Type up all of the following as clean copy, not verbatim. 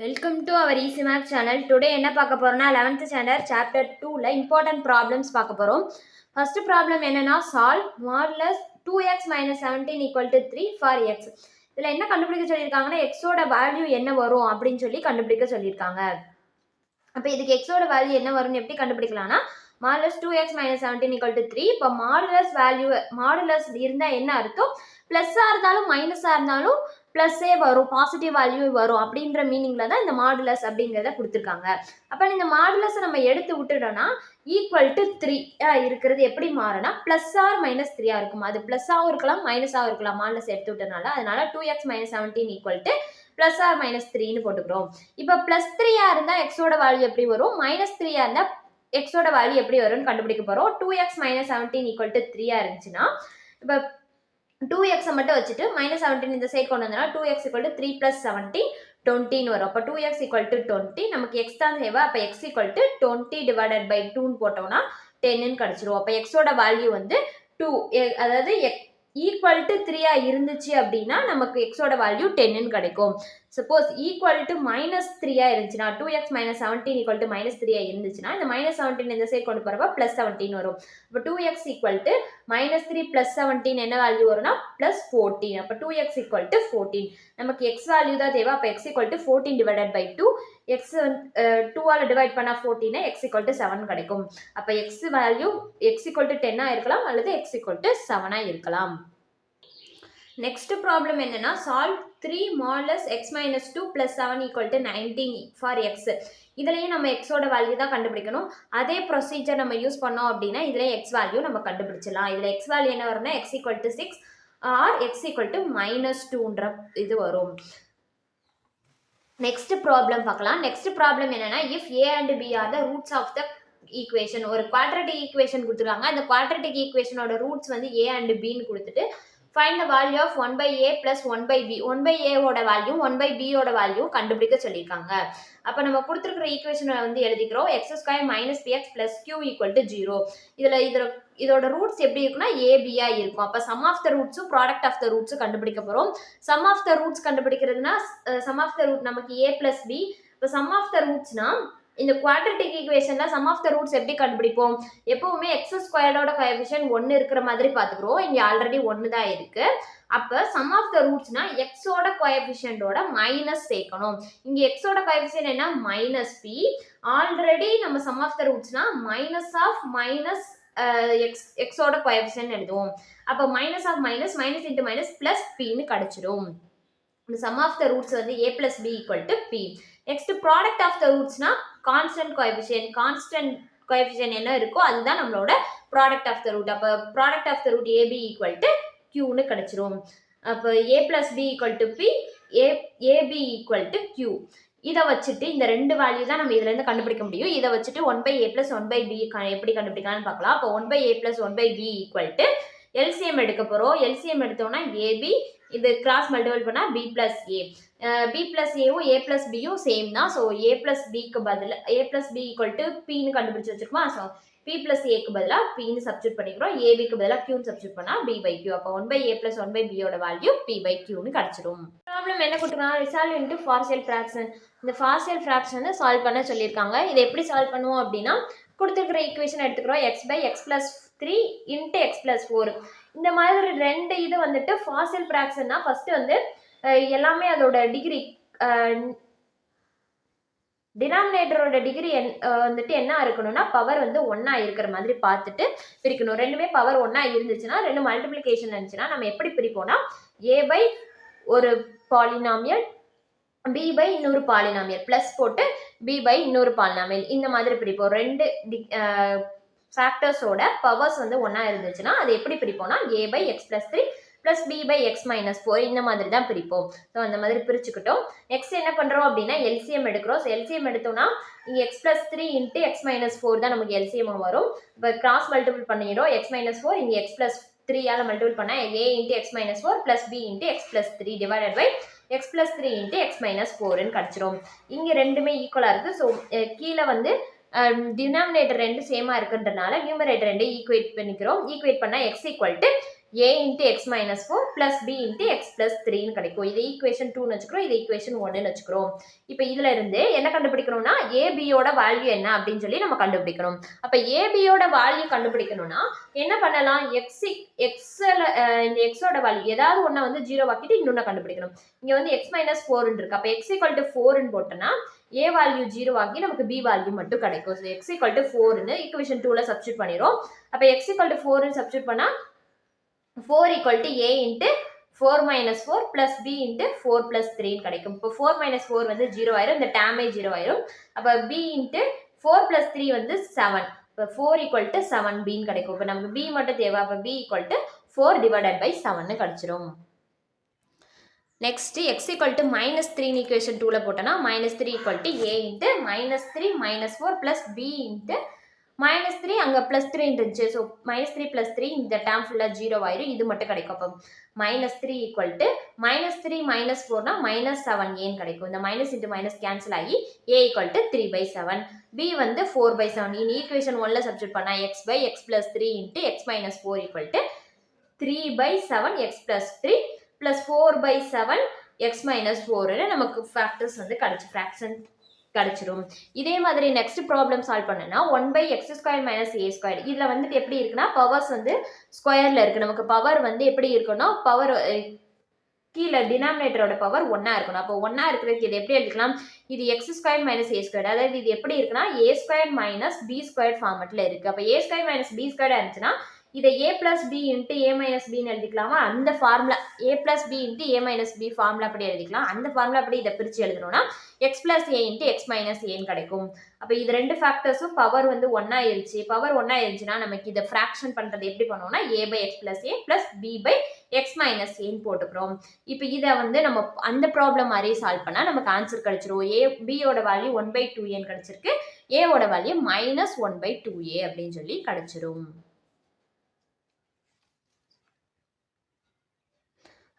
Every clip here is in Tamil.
Welcome to our easy maths channel. Today என்ன பார்க்க போறோம்னா 11th ஸ்டாண்டர்ட் சாப்டர் 2ல இம்பார்ட்டன்ட் ப்ராப்ளம்ஸ் பார்க்க போறோம். ஃபர்ஸ்ட் ப்ராப்ளம் என்னன்னா solve modulus 2x - 17 = 3 for x. இதில் என்ன கண்டுபிடிக்க சொல்லியிருக்காங்கன்னா எக்ஸோட வேல்யூ என்ன வரும் அப்படின்னு சொல்லி கண்டுபிடிக்க சொல்லியிருக்காங்க. அப்போ இதுக்கு எக்ஸோட வேல்யூ என்ன வரும்னு எப்படி கண்டுபிடிக்கலாம்னா மாடுலஸ் 2x - 17 = 3. இப்போ மாடுலஸ் இருந்தால் என்ன அர்த்தம், ப்ளஸ்ஸாக இருந்தாலும் மைனஸாக இருந்தாலும் ப்ளஸ்ஸே வரும், பாசிட்டிவ் வேல்யூ வரும் அப்படின்ற மீனிங்கில் தான் இந்த மாடுலஸ் அப்படிங்கிறத கொடுத்துருக்காங்க. அப்போ இந்த மாடுலஸை நம்ம எடுத்து விட்டுட்டோம்னா =3 இருக்கிறது எப்படி மாறுனா +r - 3 இருக்கும். அது ப்ளஸ்ஸாகவும் இருக்கலாம் மைனஸாகவும் இருக்கலாம் மாடுலஸ் எடுத்து விட்டனால. அதனால 2x - 17 = +r - 3ன்னு போட்டுக்கிறோம். இப்போ +3 இருந்தால் எக்ஸோட வேல்யூ எப்படி வரும், -3 இருந்தால் எக்ஸோட வேல்யூ எப்படி வரும்னு கண்டுபிடிக்க போகிறோம். 2x - 17 = 3 இருந்துச்சுன்னா இப்போ 2x மட்டும் வச்சுட்டு -17 இந்த சைட் கொண்டு வந்தோம்னா 2x = 3 + 17 20 வரும். அப்போ 2x = 20, நமக்கு x தான் தேவை. அப்போ x = 20/2 போட்டோம்னா 10ன்னு கிடச்சிரும். அப்போ எக்ஸோட வேல்யூ வந்து 2, அதாவது =3 இருந்துச்சு அப்படின்னா நமக்கு எக்ஸோட வேல்யூ 10ன்னு கிடைக்கும். சப்போஸ் -3 இருந்துச்சுன்னா 2x - 17 = -3 இருந்துச்சுன்னா இந்த -17 இந்த சைட் கொண்டு போகிறப்ப +17 வரும். அப்போ 2x = -3 + 17 என்ன வேல்யூ வரும்னா +14. அப்போ 2x = 14. நமக்கு x வேல்யூ தான் தேவை. அப்போ x = 14/2. x 2ஆல் டிவைட் பண்ணால் 14, x = 7 கிடைக்கும். அப்போ x வேல்யூ x = 10 இருக்கலாம் அல்லது x = 7 இருக்கலாம். நெக்ஸ்ட் ப்ராப்ளம் என்னன்னா solve 3 modulus x - 2 + 7 = 19 for x. இதுலயும் நம்ம எக்ஸோட வேல்யூ தான் கண்டுபிடிக்கணும். அதே ப்ரொசீஜர் நம்ம யூஸ் பண்ணோம் அப்படின்னா இதுல x வேல்யூ நம்ம கண்டுபிடிச்சலாம். இதுல x வேல்யூ என்ன வரும்னா x = 6 ஆர் x = -2ன்ற இது வரும். நெக்ஸ்ட் ப்ராப்ளம் பார்க்கலாம். நெக்ஸ்ட் ப்ராப்ளம் என்னன்னா if a and b are the roots of the equation. ஒரு குவாட்ரட்டிக் ஈக்குவேஷன் கொடுத்துருக்காங்க. அந்த குவாட்ரட்டிக் ஈக்குவேஷனோட ரூட்ஸ் வந்து a and b ன்னு கொடுத்துட்டு find the value of 1/a plus 1/b. 1/a ஓட வேல்யூ 1/b ஓட வேல்யூ கண்டுபிடிக்க சொல்லியிருக்காங்க. அப்போ நம்ம கொடுத்துருக்கிற ஈக்குவேஷனை வந்து எழுதிக்கிறோம். x² - px + q = 0. இதோட ரூட்ஸ் எப்படி இருக்குன்னா ஏபியா இருக்கும். அப்போ சம் ஆஃப் த ரூட்ஸும் ப்ராடக்ட் ஆஃப் த ரூட்ஸும் கண்டுபிடிக்க போகிறோம். சம் ஆஃப் த ரூட்ஸ் கண்டுபிடிக்கிறதுனா சம் ஆஃப் த ரூட் நமக்கு a + b. இப்போ சம் ஆஃப் த ரூட்ஸ்னா இந்த குவாட்ரட்டிக் ஈக்குவேஷன்ல சம் ஆஃப் த ரூட்ஸ் எப்படி கண்டுபிடிப்போம், எப்பவுமே x² கோஎஃபிஷியன்ட் 1 இருக்கிற மாதிரி பார்த்துக்கிறோம். இங்கே ஆல்ரெடி 1 தான் இருக்கு. அப்போ சம் ஆஃப் த ரூட்ஸ்னா எக்ஸோட கோஎஃபிஷியன்டோட மைனஸ் சேர்க்கணும். இங்கே எக்ஸோட கோஎஃபிஷியன்ட் என்ன -p. ஆல்ரெடி நம்ம சம் ஆஃப் த ரூட்ஸ்னா எக்ஸோட கோஎஃபிஷியன்ட் எழுதுவோம். அப்போ -மைனஸ் கிடைச்சிடும். இந்த சம் ஆஃப் த ரூட்ஸ் வந்து a + b = p. Next product of the ரூட்ஸ்னா கான்ஸ்டன்ட் கோஎஃபிஷியன்ட் என்ன இருக்கோ அதுதான் நம்மளோட ப்ராடக்ட் ஆஃப் த ரூட். அப்போ product of the root ab = qன்னு கிடைச்சிரும். அப்போ a + b = p, ab = q. இதை வச்சுட்டு இந்த ரெண்டு வேல்யூ தான் நம்ம இதுல இருந்து கண்டுபிடிக்க முடியும். இதை வச்சுட்டு 1/a + 1/b எப்படி கண்டுபிடிக்கலாம்னு பார்க்கலாம். அப்போ 1/a + 1/b = LCM எடுக்க போறோம். LCM எடுத்தோம்னா ab, இது கிராஸ் மல்டிபிள் பண்ணா b + a. b + a a + b same தான். ஸோ a + b பதில் a + b = pன்னு கண்டுபிடிச்சு வச்சிருக்கோமா. ஸோ p + a பதிலாக pன்னு சப்ஸ்டியூட் பண்ணிக்கிறோம். ab பதிலாக qன்னு சப்ஸ்டியூட் பண்ணா b/q. அப்போ 1/a + 1/b ஓட வேல்யூ p/qன்னு கிடைச்சிடும். ப்ராப்ளம் என்ன கொடுத்துருக்காங்க, ரிசால்வ் இன்டு பார்ஷியல் ஃப்ராக்ஷன். இந்த பார்ஷியல் ஃப்ராக்ஷன் வந்து சால்வ் பண்ண சொல்லியிருக்காங்க. இதை எப்படி சால்வ் பண்ணுவோம் அப்படின்னா கொடுத்துருக்கிற ஈக்குவேஷன் எடுத்துக்கிறோம். x/x + 3 × x + 4. இந்த மாதிரி ரெண்டு இது வந்துட்டு பார்ஷியல் ஃப்ராக்ஷன்னா ஃபர்ஸ்ட் வந்து எல்லாமே அதோட டிகிரி டினாமினேட்டரோட டிகிரி வந்துட்டு என்ன இருக்கணும்னா பவர் வந்து 1 இருக்கிற மாதிரி பார்த்துட்டு பிரிக்கணும். ரெண்டுமே பவர் 1 இருந்துச்சுன்னா, ரெண்டு மல்டிப்ளிகேஷன் இருந்துச்சுன்னா நம்ம எப்படி பிரிப்போம்னா a/ ஒரு பாலினாமியல், b/ இன்னொரு பாலினாமியல் ப்ளஸ் போட்டு b/ இன்னொரு பாலினாமியல் இந்த மாதிரி பிரிப்போம். ரெண்டு ஃபேக்டர்ஸோட பவர்ஸ் வந்து 1 இருந்துச்சுன்னா அது எப்படி பிரிப்போம்னா a/x + 3 + b/x - 4 இந்த மாதிரி தான் பிரிப்போம். ஸோ அந்த மாதிரி பிரிச்சுக்கிட்டோம். நெக்ஸ்ட் என்ன பண்ணுறோம் அப்படின்னா எல்சிஎம் எடுக்கிறோம். ஸோ எல்சிஎம் எடுத்தோம்னா இங்கே x + 3 × x - 4 தான் நமக்கு எல்சிஎம் வரும். இப்போ கிராஸ் மல்டிபிள் பண்ணிடுறோம். x - 4 இங்கே x + 3ஆல் மல்டிபிள் பண்ணால் a × x - 4 + b × x + 3 / x + 3 × x - 4ன்னு கிடச்சிரும். இங்கே ரெண்டுமே ஈக்குவலாக இருக்குது. ஸோ கீழே வந்து டினாமினேட்டர் ரெண்டு சேமாக இருக்குன்றனால நியூமரேட்டர் ரெண்டு ஈக்குவேட் பண்ணிக்கிறோம். ஈக்குவேட் பண்ணால் x = a into x minus 4 plus b into x plus 3 கிடைக்கும். இது ஈக்குவேஷன் 2 வச்சுக்கிறோம், இது ஈக்குவேஷன் 1 வச்சுக்கிறோம். இப்போ இதுல இருந்து என்ன கண்டுபிடிக்கணும்னா ab யோட வேல்யூ என்ன அப்படின்னு சொல்லி நம்ம கண்டுபிடிக்கணும். அப்ப ab யோட வேல்யூ கண்டுபிடிக்கணும்னா என்ன பண்ணலாம், இந்த x ஓட வேல்யூ ஏதாவது ஒண்ண வந்து 0 ஆக்கிட்டு இன்னொன்னு கண்டுபிடிக்கணும். இங்க வந்து x minus 4 இருக்கு. அப்ப x equal to 4 ன்னு போட்டனா a வேல்யூ 0 ஆகி நமக்கு b வேல்யூ மட்டும் கிடைக்கும். So x equal to 4 ன்னு ஈக்குவேஷன் 2 ல சப்ஸ்டிட்யூட் பண்ணிரோம். அப்ப x equal to 4 ன்னு சப்ஸ்டிட்யூட் பண்ணா 4 equal to a into 4 minus 4 plus b into 4 plus 3 கிடைக்கும். இப்போ 4 minus 4 வந்து 0 ஆயிரும், இந்த டேமே 0 ஆயிரும். அப்ப b into 4 plus 3 வந்து 7. இப்போ 4 equal to 7b கிடைக்கும். இப்போ நமக்கு b மட்டும் தேவை. அப்ப b equal to 4 divided by 7 கிடைச்சிரும். Next x equal to minus 3 equation 2 ல போட்டனா minus 3 equal to a into minus 3 minus 4 plus b into minus 3 அங்க plus 3 இருந்துச்சு. So minus 3 plus 3 இந்த term ஃபுல்லா 0 ஆயிரும். இது மட்டும் கிடைக்கும். அப்ப minus 3 equal to minus 3 minus 4 னா minus 7a ன்னு கிடைக்கும். இந்த minus into minus cancel ஆகி a equal to 3 by 7. b வந்து 4 by 7. இந்த equation 1 ல சப்ஸ்டிட்யூட் பண்ணா x by x plus 3 into x minus 4 equal to 3 by 7 x plus 3 plus 4 by 7 x minus 4 ன்னு நமக்கு ஃபேக்டர்ஸ் வந்து கிடைச்சு ஃபிராக்ஷன் கிடைச்சிரும். இதே மாதிரி நெக்ஸ்ட் ப்ராப்ளம் சால்வ் பண்ணனா 1 by x square minus a square. இதுல வந்துட்டு எப்படி இருக்குன்னா பவர்ஸ் வந்து ஸ்கொயர்ல இருக்கு. நமக்கு பவர் வந்து எப்படி இருக்குன்னா பவர் கீழே டினாமினேட்டரோட பவர் 1 இருக்கணும். அப்போ 1 இருக்கிறதுக்கு இது எப்படி எழுதிக்கலாம், இது x square minus a square. அதாவது இது எப்படி இருக்குன்னா a square minus b square ஃபார்மட்ல இருக்கு. அப்போ a square minus b square இருந்துச்சுன்னா இதை a plus b into a minus b ன்னு எழுதிக்கலாமா, அந்த formula a plus b into a minus b formula அப்படி எழுதிக்கலாம். அந்த ஃபார்முலா அப்படி இதை பிரிச்சு எழுதணும்னா x plus a into x minus a ன்னு கிடைக்கும். அப்ப இது ரெண்டு ஃபேக்டர்ஸும் பவர் வந்து 1 ஆயிருச்சு. பவர் 1 ஆயிருச்சுன்னா நமக்கு இதை ஃபிராக்ஷன் பண்றது எப்படி பண்ணுவோம்னா a by x plus a plus b by x minus a ன்னு போட்டுக்கிறோம். இப்போ இதை வந்து நம்ம அந்த ப்ராப்ளம் மாதிரி சால்வ் பண்ணா நமக்கு ஆன்சர் கிடைச்சிரும். b யோட வேல்யூ 1 by 2a ன்னு கிடைச்சிருக்கு, a ஓட வேல்யூ minus 1 by 2a அப்படின்னு சொல்லி கிடைச்சிரும்.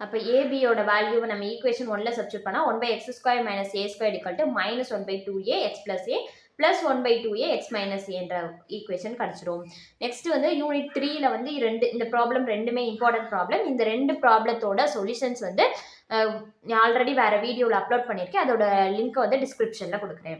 அப்போ ab யோட வேல்யூவை நம்ம ஈக்குவேஷன் 1 ல சப்ஸ்டிட்யூட் பண்ணா 1 by x square minus a square equal to minus 1 by 2a x plus a plus 1 by 2a x minus a என்ற ஈக்குவேஷன் கிடைச்சிரும். நெக்ஸ்ட் வந்து யூனிட் 3 ல வந்து இந்த ப்ராப்ளம் ரெண்டுமே இம்பார்ட்டன்ட் ப்ராப்ளம். இந்த ரெண்டு ப்ராப்ளத்தோட சொல்யூஷன்ஸ் வந்து ஆல்ரெடி வேற வீடியோவில் அப்லோட் பண்ணியிருக்கேன். அதோட லிங்க் வந்து டிஸ்கிரிப்ஷன்ல கொடுக்குறேன்.